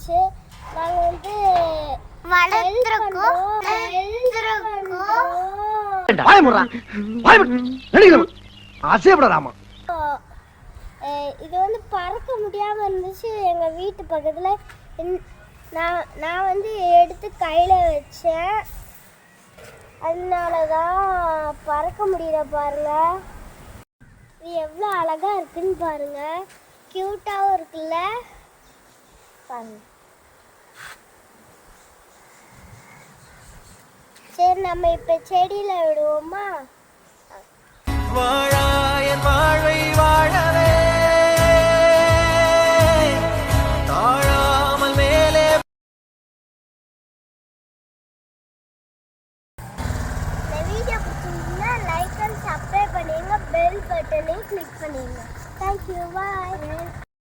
வச்சு நாங்கள் வந்து இது வந்து பறக்க முடியாமல் இருந்துச்சு. எங்கள் வீட்டு பக்கத்தில் நான் வந்து எடுத்து கையில் வச்சேன். அதனால தான் பறக்க முடியல. பாருங்க, இது எவ்வளோ அழகாக இருக்குன்னு பாருங்க. க்யூட்டாகவும் இருக்குல்ல பாருங்க. சரி, நம்ம இப்போ செடியில் விடுவோமா? வாழாயன் வாழ்வை வாழவே தாழாமல் மேலே. இந்த வீடியோ பிடிச்சிருந்தா லைக் அண்ட் சப்ஸ்கிரைப் பண்ணுங்க, பெல் பட்டனையும் கிளிக் பண்ணுங்க. தேங்க்யூ, பாய்.